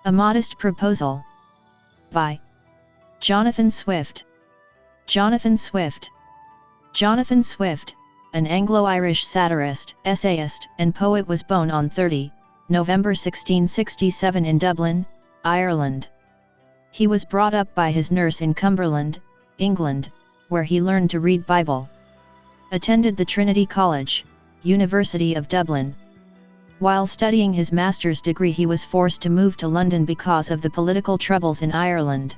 A Modest Proposal. By Jonathan Swift. Jonathan Swift. Jonathan Swift, an Anglo-Irish satirist, essayist, and poet, was born on 30 November 1667 in Dublin, Ireland. He was brought up by his nurse in Cumberland, England, where he learned to read Bible. Attended the Trinity College, University of Dublin. While studying his master's degree, he was forced to move to London because of the political troubles in Ireland.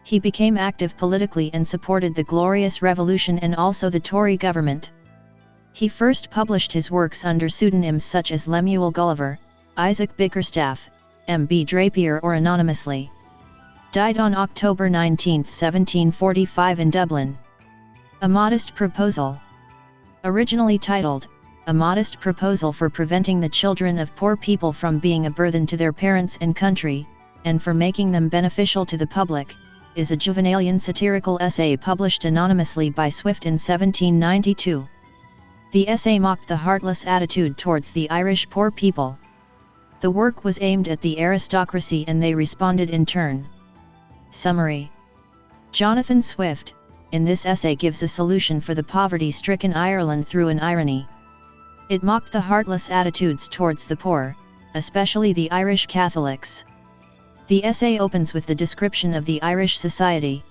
He became active politically and supported the Glorious Revolution and also the Tory government. He first published his works under pseudonyms such as Lemuel Gulliver, Isaac Bickerstaff, M.B. Drapier, or anonymously. Died on October 19, 1745 in Dublin. A Modest Proposal. Originally titled, A Modest Proposal for Preventing the Children of Poor People from Being a Burthen to Their Parents and Country, and for Making Them Beneficial to the Public, is a Juvenalian satirical essay published anonymously by Swift in 1792. The essay mocked the heartless attitude towards the Irish poor people. The work was aimed at the aristocracy and they responded in turn. Summary. Jonathan Swift, in this essay, gives a solution for the poverty-stricken Ireland through an irony. It mocked the heartless attitudes towards the poor, especially the Irish Catholics. The essay opens with the description of the Irish society.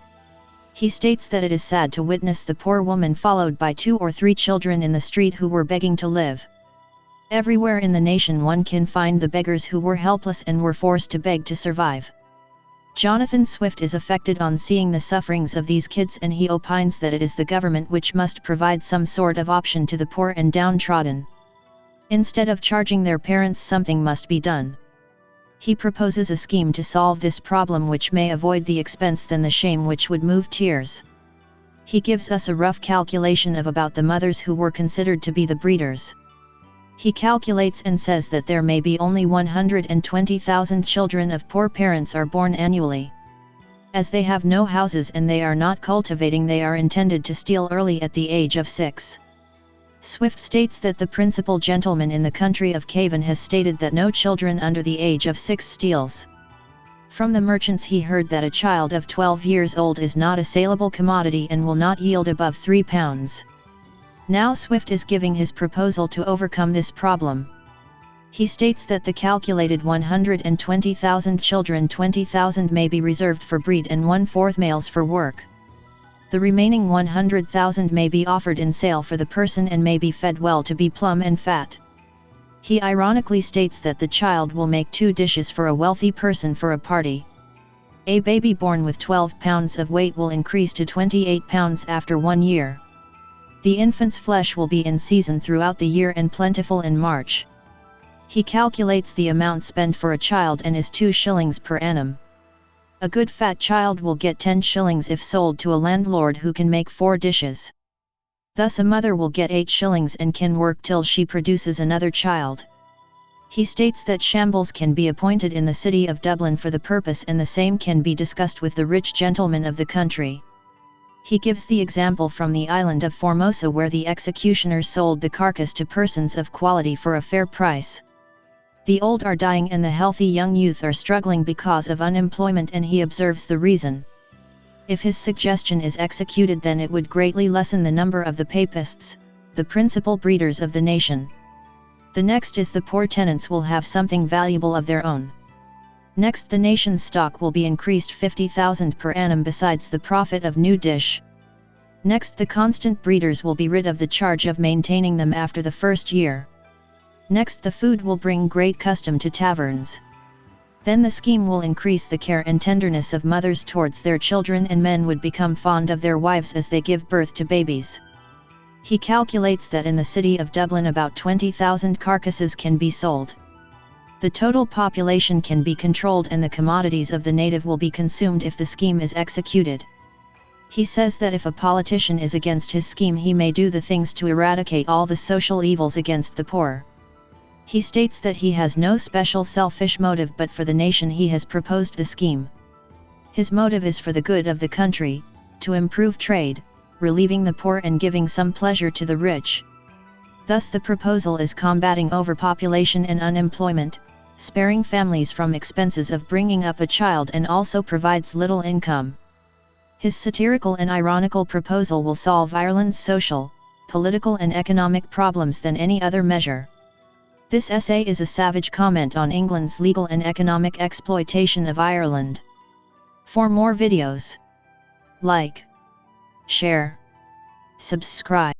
He states that it is sad to witness the poor woman followed by 2 or 3 children in the street who were begging to live. Everywhere in the nation one can find the beggars who were helpless and were forced to beg to survive. Jonathan Swift is affected on seeing the sufferings of these kids, and he opines that it is the government which must provide some sort of option to the poor and downtrodden. Instead of charging their parents, something must be done. He proposes a scheme to solve this problem which may avoid the expense than the shame which would move tears. He gives us a rough calculation of about the mothers who were considered to be the breeders. He calculates and says that there may be only 120,000 children of poor parents are born annually. As they have no houses and they are not cultivating, they are intended to steal early at the age of 6. Swift states that the principal gentleman in the country of Cavan has stated that no children under the age of 6 steals. From the merchants he heard that a child of 12 years old is not a saleable commodity and will not yield above £3. Now Swift is giving his proposal to overcome this problem. He states that the calculated 120,000 children, 20,000 may be reserved for breed and 1/4 males for work. The remaining 100,000 may be offered in sale for the person and may be fed well to be plump and fat. He ironically states that the child will make 2 dishes for a wealthy person for a party. A baby born with 12 pounds of weight will increase to 28 pounds after 1 year. The infant's flesh will be in season throughout the year and plentiful in March. He calculates the amount spent for a child and is 2 shillings per annum. A good fat child will get 10 shillings if sold to a landlord who can make 4 dishes. Thus a mother will get 8 shillings and can work till she produces another child. He states that shambles can be appointed in the city of Dublin for the purpose, and the same can be discussed with the rich gentlemen of the country. He gives the example from the island of Formosa, where the executioners sold the carcass to persons of quality for a fair price. The old are dying and the healthy young youth are struggling because of unemployment, and he observes the reason. If his suggestion is executed, then it would greatly lessen the number of the papists, the principal breeders of the nation. The next is the poor tenants will have something valuable of their own. Next, the nation's stock will be increased 50,000 per annum besides the profit of new dish. Next, the constant breeders will be rid of the charge of maintaining them after the first year. Next, the food will bring great custom to taverns. Then the scheme will increase the care and tenderness of mothers towards their children, and men would become fond of their wives as they give birth to babies. He calculates that in the city of Dublin about 20,000 carcasses can be sold. The total population can be controlled and the commodities of the native will be consumed if the scheme is executed. He says that if a politician is against his scheme, he may do the things to eradicate all the social evils against the poor. He states that he has no special selfish motive, but for the nation he has proposed the scheme. His motive is for the good of the country, to improve trade, relieving the poor and giving some pleasure to the rich. Thus the proposal is combating overpopulation and unemployment, sparing families from expenses of bringing up a child, and also provides little income. His satirical and ironical proposal will solve Ireland's social, political and economic problems than any other measure. This essay is a savage comment on England's legal and economic exploitation of Ireland. For more videos, like, share, subscribe.